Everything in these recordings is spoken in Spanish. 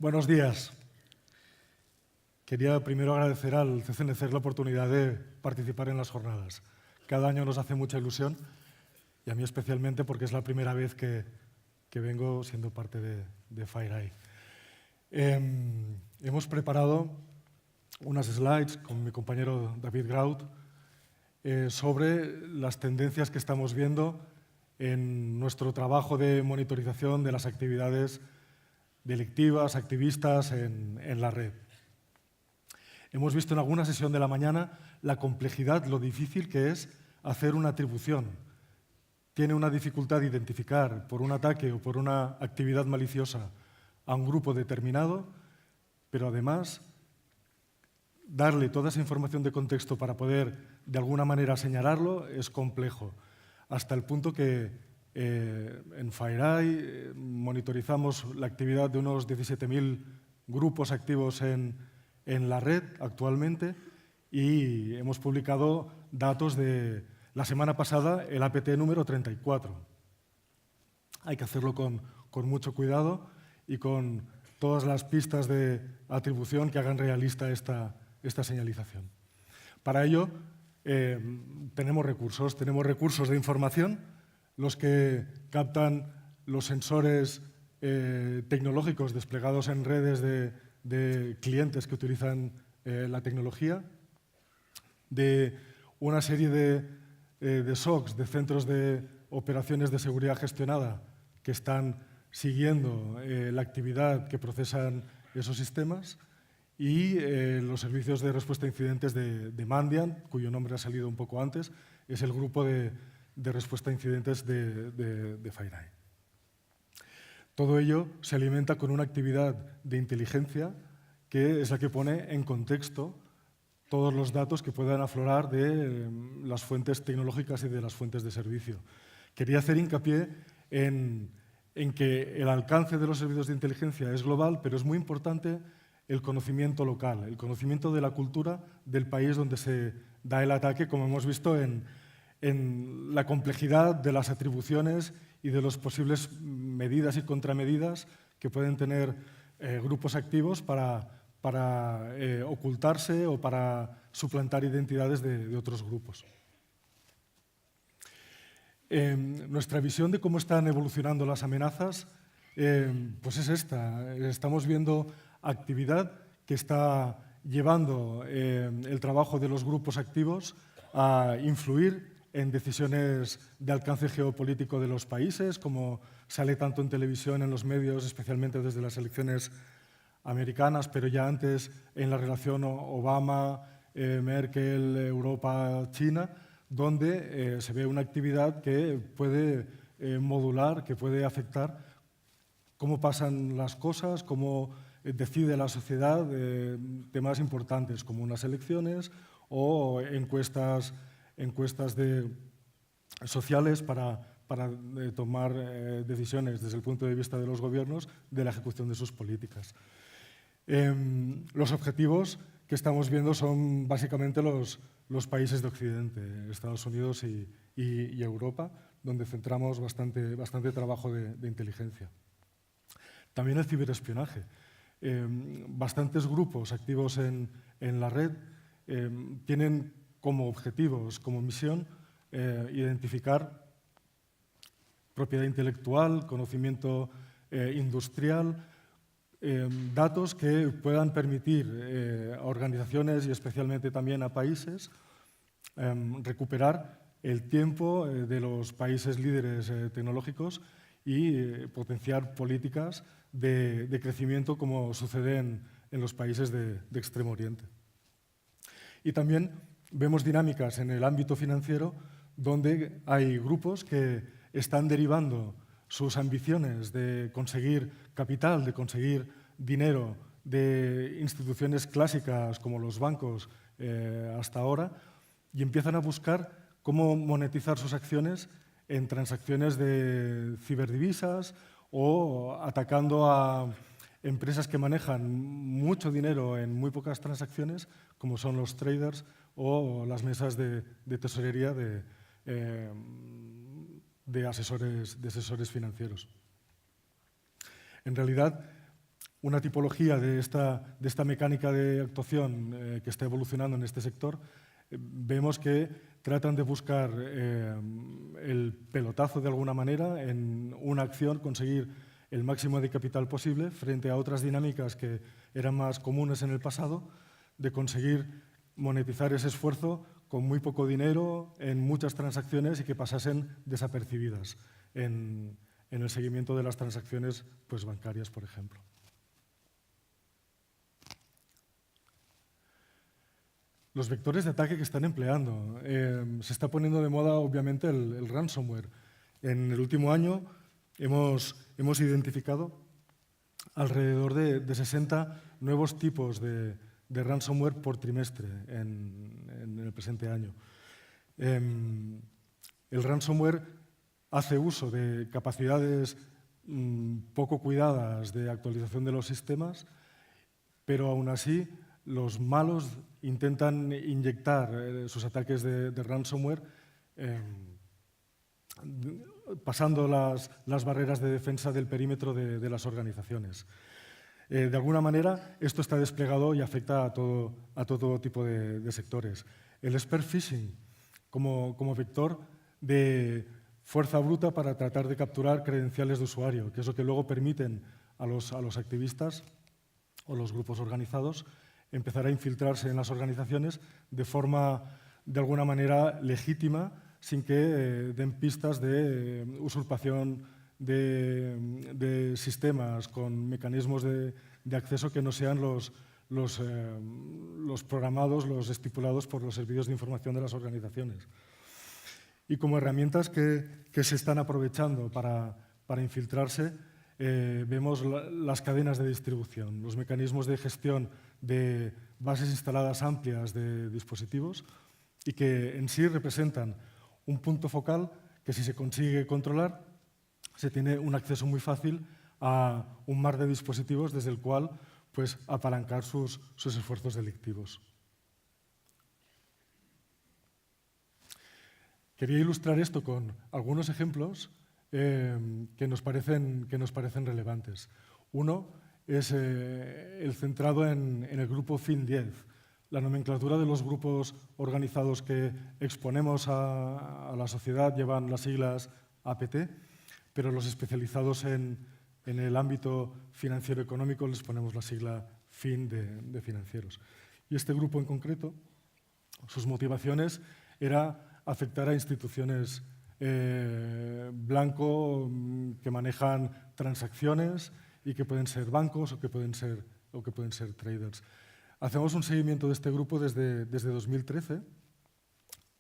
Buenos días. Quería primero agradecer al CCNC la oportunidad de participar en las jornadas. Cada año nos hace mucha ilusión y a mí especialmente porque es la primera vez que vengo siendo parte de FireEye. Hemos preparado unas slides con mi compañero David Graut sobre las tendencias que estamos viendo en nuestro trabajo de monitorización de las actividades delictivas, activistas en la red. Hemos visto en alguna sesión de la mañana la complejidad, lo difícil que es hacer una atribución. Tiene una dificultad identificar por un ataque o por una actividad maliciosa a un grupo determinado, pero además darle toda esa información de contexto para poder de alguna manera señalarlo es complejo, hasta el punto que en FireEye monitorizamos la actividad de unos 17.000 grupos activos en la red actualmente y hemos publicado datos de la semana pasada, el APT número 34. Hay que hacerlo con mucho cuidado y con todas las pistas de atribución que hagan realista esta señalización. Para ello tenemos recursos de información, los que captan los sensores tecnológicos desplegados en redes de clientes que utilizan la tecnología, de una serie de SOCs, de centros de operaciones de seguridad gestionada, que están siguiendo la actividad que procesan esos sistemas, y los servicios de respuesta a incidentes de Mandiant, cuyo nombre ha salido un poco antes, es el grupo de respuesta a incidentes de FireEye. Todo ello se alimenta con una actividad de inteligencia que es la que pone en contexto todos los datos que puedan aflorar de las fuentes tecnológicas y de las fuentes de servicio. Quería hacer hincapié en que el alcance de los servicios de inteligencia es global, pero es muy importante el conocimiento local, el conocimiento de la cultura del país donde se da el ataque, como hemos visto en la complejidad de las atribuciones y de las posibles medidas y contramedidas que pueden tener grupos activos para ocultarse o para suplantar identidades de otros grupos. Nuestra visión de cómo están evolucionando las amenazas pues es esta. Estamos viendo actividad que está llevando el trabajo de los grupos activos a influir en decisiones de alcance geopolítico de los países, como sale tanto en televisión, en los medios, especialmente desde las elecciones americanas, pero ya antes en la relación Obama, Merkel, Europa, China, donde se ve una actividad que puede modular, que puede afectar cómo pasan las cosas, cómo decide la sociedad temas importantes como unas elecciones o encuestas sociales para tomar decisiones desde el punto de vista de los gobiernos de la ejecución de sus políticas. Los objetivos que estamos viendo son básicamente los países de Occidente, Estados Unidos y Europa, donde centramos bastante trabajo de inteligencia. También el ciberespionaje. Bastantes grupos activos en la red tienen como objetivos, como misión, identificar propiedad intelectual, conocimiento industrial, datos que puedan permitir a organizaciones y especialmente también a países recuperar el tiempo de los países líderes tecnológicos y potenciar políticas de crecimiento como sucede en los países de Extremo Oriente. Y también vemos dinámicas en el ámbito financiero donde hay grupos que están derivando sus ambiciones de conseguir capital, de conseguir dinero de instituciones clásicas como los bancos hasta ahora y empiezan a buscar cómo monetizar sus acciones en transacciones de ciberdivisas o atacando a empresas que manejan mucho dinero en muy pocas transacciones, como son los traders o las mesas de tesorería de asesores financieros. En realidad, una tipología de esta mecánica de actuación que está evolucionando en este sector, vemos que tratan de buscar el pelotazo de alguna manera en una acción, conseguir el máximo de capital posible frente a otras dinámicas que eran más comunes en el pasado, de conseguir monetizar ese esfuerzo con muy poco dinero en muchas transacciones y que pasasen desapercibidas en el seguimiento de las transacciones pues, bancarias, por ejemplo. Los vectores de ataque que están empleando. Se está poniendo de moda, obviamente, el ransomware. En el último año hemos identificado alrededor de 60 nuevos tipos de ransomware por trimestre en el presente año. El ransomware hace uso de capacidades poco cuidadas de actualización de los sistemas, pero aún así los malos intentan inyectar sus ataques de ransomware pasando las barreras de defensa del perímetro de las organizaciones. De alguna manera, esto está desplegado y afecta a todo tipo de sectores. El spear phishing como vector de fuerza bruta para tratar de capturar credenciales de usuario, que es lo que luego permiten a los activistas o los grupos organizados empezar a infiltrarse en las organizaciones de forma, de alguna manera, legítima, sin que den pistas de usurpación de sistemas con mecanismos de acceso que no sean los programados, los estipulados por los servicios de información de las organizaciones. Y como herramientas que se están aprovechando para infiltrarse, vemos las cadenas de distribución, los mecanismos de gestión de bases instaladas amplias de dispositivos y que en sí representan un punto focal que, si se consigue controlar, se tiene un acceso muy fácil a un mar de dispositivos desde el cual pues, apalancar sus esfuerzos delictivos. Quería ilustrar esto con algunos ejemplos que nos parecen relevantes. Uno es el centrado en el grupo FIN10. La nomenclatura de los grupos organizados que exponemos a la sociedad llevan las siglas APT, pero los especializados en el ámbito financiero-económico les ponemos la sigla FIN de financieros. Y este grupo en concreto, sus motivaciones era afectar a instituciones blanco que manejan transacciones y que pueden ser bancos o que pueden ser traders. Hacemos un seguimiento de este grupo desde 2013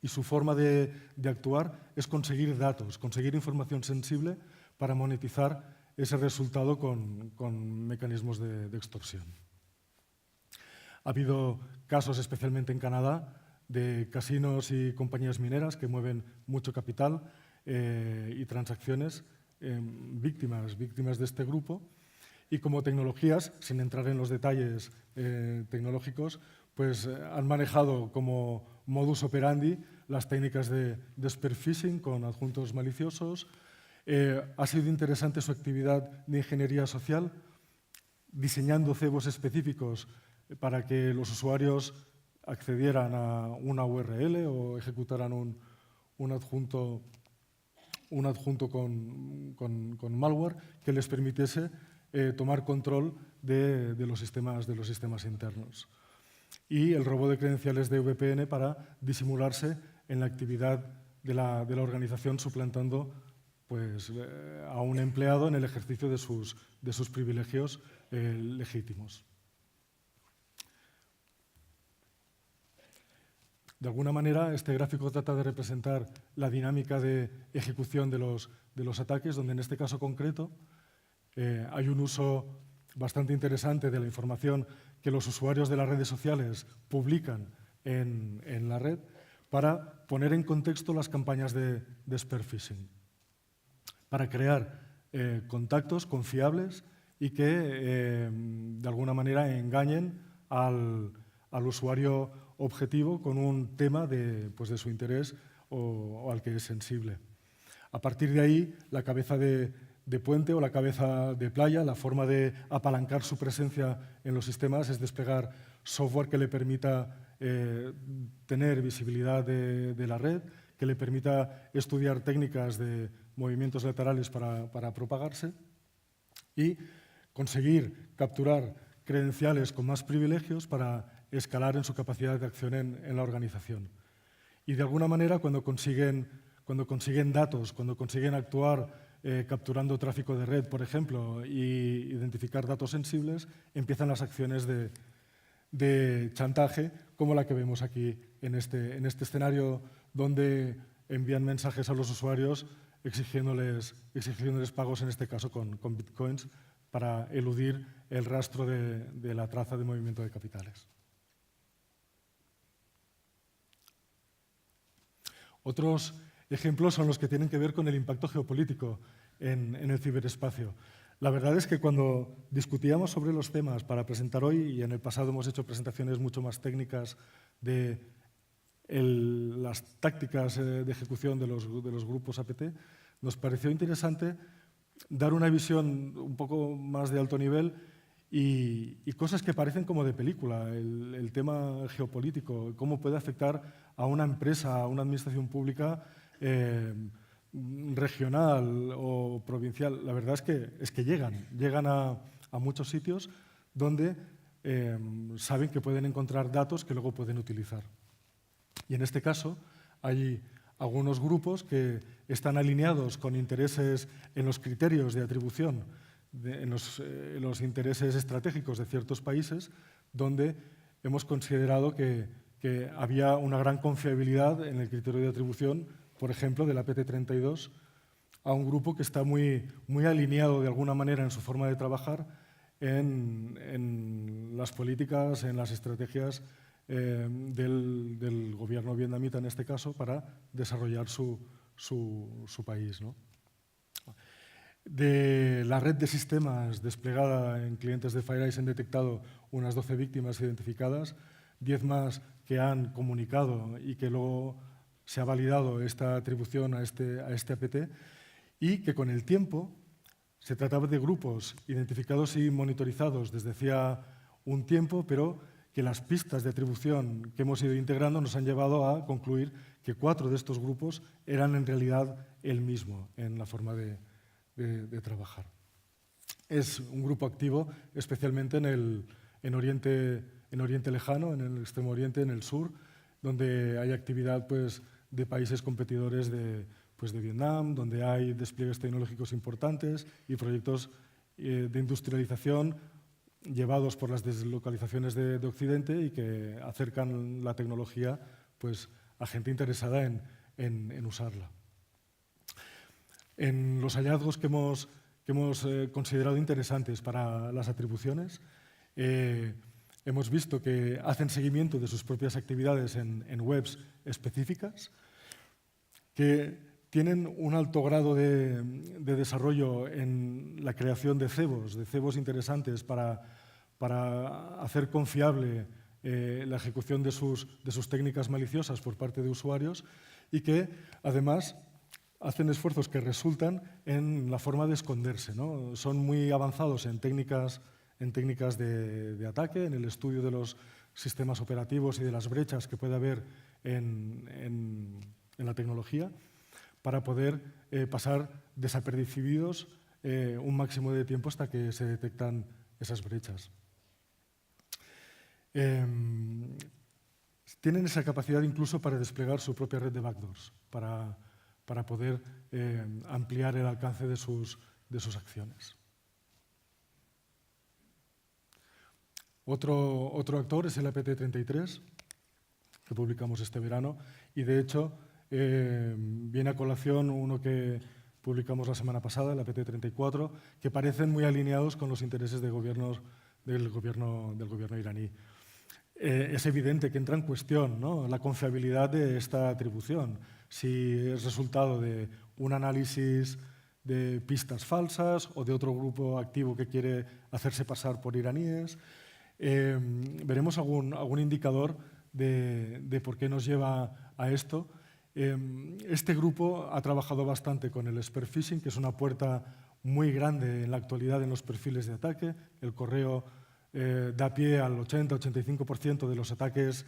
y su forma de actuar es conseguir datos, conseguir información sensible para monetizar ese resultado con mecanismos de extorsión. Ha habido casos, especialmente en Canadá, de casinos y compañías mineras que mueven mucho capital y transacciones víctimas de este grupo. Y como tecnologías, sin entrar en los detalles tecnológicos, pues han manejado como modus operandi las técnicas de spear phishing con adjuntos maliciosos. Ha sido interesante su actividad de ingeniería social, diseñando cebos específicos para que los usuarios accedieran a una URL o ejecutaran un adjunto con malware que les permitiese tomar control de los sistemas internos. Y el robo de credenciales de VPN para disimularse en la actividad de la organización, suplantando pues, a un empleado en el ejercicio de sus privilegios legítimos. De alguna manera, este gráfico trata de representar la dinámica de ejecución de los ataques, donde en este caso concreto hay un uso bastante interesante de la información que los usuarios de las redes sociales publican en la red para poner en contexto las campañas de spear phishing, para crear contactos confiables y que de alguna manera engañen al usuario objetivo con un tema de su interés o al que es sensible. A partir de ahí, la cabeza de de puente o la cabeza de playa. La forma de apalancar su presencia en los sistemas es desplegar software que le permita tener visibilidad de la red, que le permita estudiar técnicas de movimientos laterales para propagarse y conseguir capturar credenciales con más privilegios para escalar en su capacidad de acción en la organización. Y de alguna manera, cuando consiguen datos, cuando consiguen actuar capturando tráfico de red, por ejemplo, y identificar datos sensibles, empiezan las acciones de chantaje, como la que vemos aquí en este escenario, donde envían mensajes a los usuarios exigiéndoles pagos, en este caso con bitcoins, para eludir el rastro de la traza de movimiento de capitales. Otros ejemplos son los que tienen que ver con el impacto geopolítico en el ciberespacio. La verdad es que cuando discutíamos sobre los temas para presentar hoy, y en el pasado hemos hecho presentaciones mucho más técnicas de las tácticas de ejecución de los grupos APT, nos pareció interesante dar una visión un poco más de alto nivel y cosas que parecen como de película, el tema geopolítico, cómo puede afectar a una empresa, a una administración pública regional o provincial. La verdad es que llegan a muchos sitios donde saben que pueden encontrar datos que luego pueden utilizar. Y en este caso hay algunos grupos que están alineados con intereses en los criterios de atribución, en los intereses estratégicos de ciertos países, donde hemos considerado que había una gran confiabilidad en el criterio de atribución, por ejemplo, del APT32, a un grupo que está muy alineado de alguna manera en su forma de trabajar en las políticas, en las estrategias del gobierno vietnamita, en este caso, para desarrollar su país, ¿no? De la red de sistemas desplegada en clientes de FireEye se han detectado unas 12 víctimas identificadas, 10 más que han comunicado y que luego se ha validado esta atribución a este APT, y que con el tiempo se trataba de grupos identificados y monitorizados desde hacía un tiempo, pero que las pistas de atribución que hemos ido integrando nos han llevado a concluir que 4 de estos grupos eran en realidad el mismo en la forma de trabajar. Es un grupo activo especialmente en Oriente Lejano, en el Extremo Oriente, en el sur, donde hay actividad pues, de países competidores de Vietnam, donde hay despliegues tecnológicos importantes y proyectos de industrialización llevados por las deslocalizaciones de Occidente y que acercan la tecnología pues, a gente interesada en usarla. En los hallazgos que hemos considerado interesantes para las atribuciones, hemos visto que hacen seguimiento de sus propias actividades en webs específicas, que tienen un alto grado de desarrollo en la creación de cebos interesantes para hacer confiable la ejecución de sus técnicas maliciosas por parte de usuarios, y que además hacen esfuerzos que resultan en la forma de esconderse, ¿no? Son muy avanzados en técnicas de ataque, en el estudio de los sistemas operativos y de las brechas que puede haber en la tecnología, para poder pasar desapercibidos un máximo de tiempo hasta que se detectan esas brechas. Tienen esa capacidad incluso para desplegar su propia red de backdoors, para poder ampliar el alcance de sus acciones. Otro actor es el APT33, que publicamos este verano, y de hecho viene a colación uno que publicamos la semana pasada, el APT34, que parecen muy alineados con los intereses del gobierno iraní. Es evidente que entra en cuestión, ¿no?, la confiabilidad de esta atribución, si es resultado de un análisis de pistas falsas o de otro grupo activo que quiere hacerse pasar por iraníes. Veremos algún indicador de por qué nos lleva a esto. Este grupo ha trabajado bastante con el spear phishing, que es una puerta muy grande en la actualidad en los perfiles de ataque. El correo da pie al 80-85% de los ataques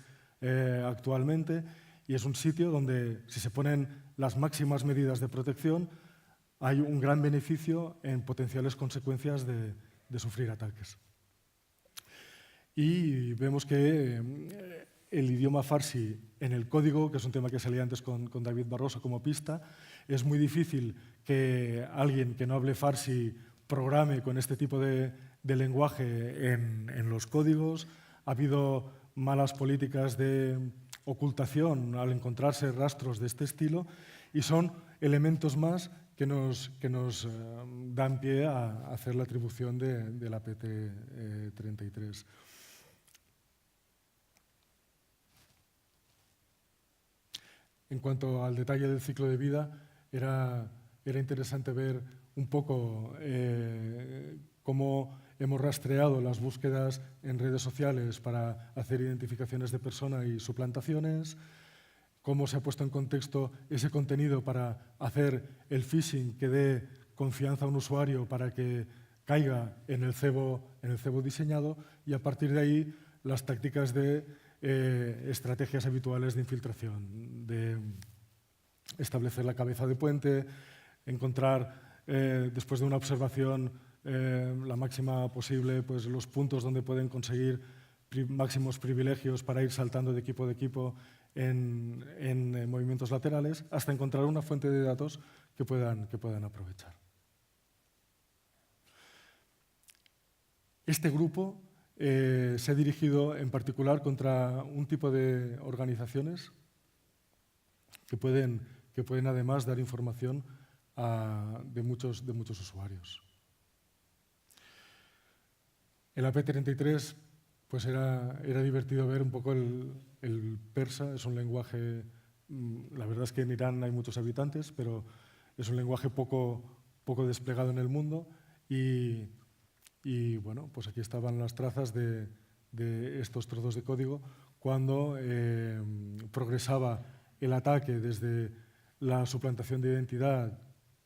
actualmente, y es un sitio donde, si se ponen las máximas medidas de protección, hay un gran beneficio en potenciales consecuencias de sufrir ataques. Y vemos que el idioma farsi en el código, que es un tema que salía antes con David Barroso como pista, es muy difícil que alguien que no hable farsi programe con este tipo de lenguaje en los códigos. Ha habido malas políticas de ocultación al encontrarse rastros de este estilo, y son elementos más que nos dan pie a hacer la atribución de la PT33. En cuanto al detalle del ciclo de vida, era interesante ver un poco cómo hemos rastreado las búsquedas en redes sociales para hacer identificaciones de persona y suplantaciones, cómo se ha puesto en contexto ese contenido para hacer el phishing que dé confianza a un usuario para que caiga en el cebo diseñado, y a partir de ahí las tácticas de estrategias habituales de infiltración, de establecer la cabeza de puente, encontrar después de una observación la máxima posible, pues los puntos donde pueden conseguir máximos privilegios para ir saltando de equipo en movimientos laterales, hasta encontrar una fuente de datos que puedan aprovechar. Este grupo se ha dirigido en particular contra un tipo de organizaciones que pueden además dar información de muchos usuarios. El AP33 pues era divertido ver un poco el persa. Es un lenguaje, la verdad es que en Irán hay muchos habitantes, pero es un lenguaje poco desplegado en el mundo, y bueno, pues aquí estaban las trazas de estos trozos de código cuando progresaba el ataque desde la suplantación de identidad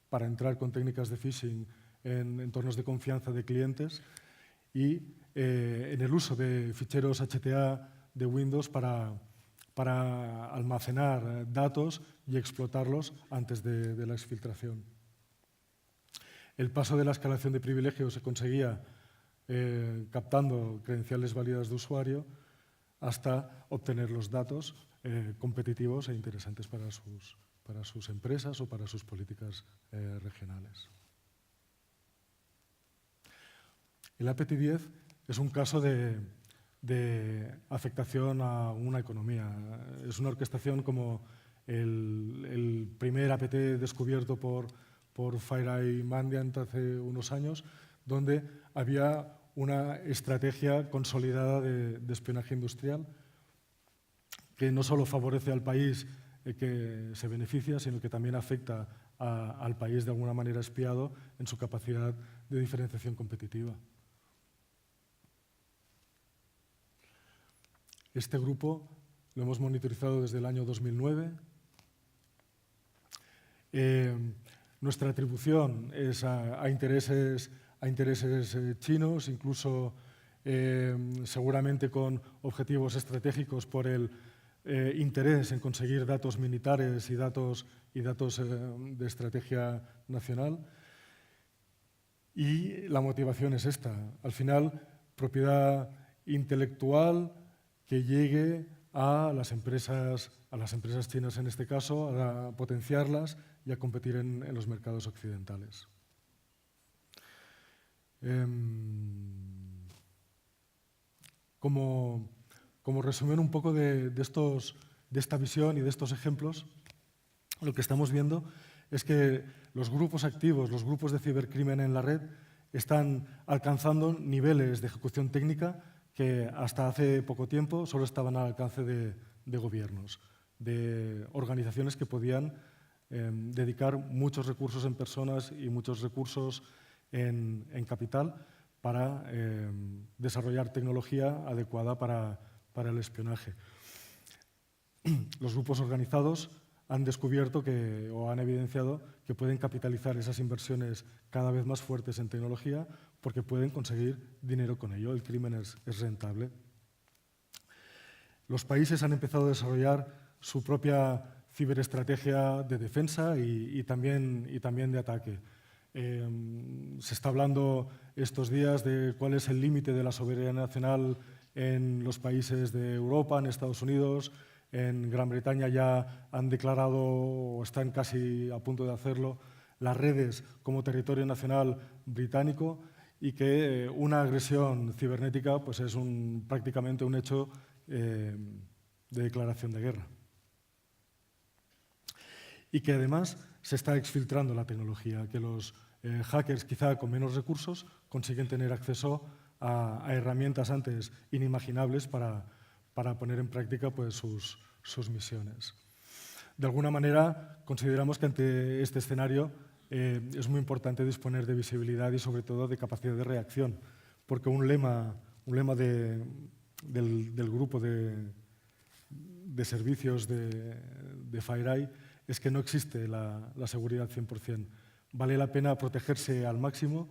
para entrar con técnicas de phishing en entornos de confianza de clientes, y en el uso de ficheros HTA de Windows para almacenar datos y explotarlos antes de la exfiltración. El paso de la escalación de privilegios se conseguía captando credenciales válidas de usuario hasta obtener los datos competitivos e interesantes para sus empresas o para sus políticas regionales. El APT10 es un caso de afectación a una economía. Es una orquestación como el primer APT descubierto por FireEye Mandiant hace unos años, donde había una estrategia consolidada de espionaje industrial que no solo favorece al país que se beneficia, sino que también afecta al país de alguna manera espiado en su capacidad de diferenciación competitiva. Este grupo lo hemos monitorizado desde el año 2009. Nuestra atribución es a intereses chinos, incluso seguramente con objetivos estratégicos por el interés en conseguir datos militares y datos de estrategia nacional. Y la motivación es esta. Al final, propiedad intelectual que llegue a las empresas chinas en este caso, a potenciarlas y a competir en los mercados occidentales. Como resumen un poco de esta visión y de estos ejemplos, lo que estamos viendo es que los grupos activos, los grupos de cibercrimen en la red, están alcanzando niveles de ejecución técnica que hasta hace poco tiempo solo estaban al alcance de gobiernos, de organizaciones que podían dedicar muchos recursos en personas y muchos recursos en capital para desarrollar tecnología adecuada para el espionaje. Los grupos organizados han descubierto o han evidenciado que pueden capitalizar esas inversiones cada vez más fuertes en tecnología porque pueden conseguir dinero con ello. El crimen es rentable. Los países han empezado a desarrollar su propia ciberestrategia de defensa y también de ataque. Se está hablando estos días de cuál es el límite de la soberanía nacional en los países de Europa, en Estados Unidos. En Gran Bretaña ya han declarado, o están casi a punto de hacerlo, las redes como territorio nacional británico, y que una agresión cibernética pues es prácticamente un hecho de declaración de guerra. Y que además se está exfiltrando la tecnología, que los hackers quizá con menos recursos consiguen tener acceso a herramientas antes inimaginables para poner en práctica pues, sus misiones. De alguna manera, consideramos que ante este escenario es muy importante disponer de visibilidad y sobre todo de capacidad de reacción, porque un lema del grupo de servicios de FireEye es que no existe la seguridad 100%. Vale la pena protegerse al máximo,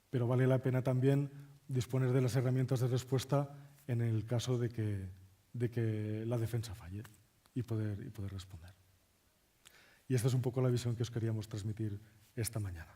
pero vale la pena también disponer de las herramientas de respuesta en el caso de que la defensa falle y poder responder. Y esta es un poco la visión que os queríamos transmitir esta mañana.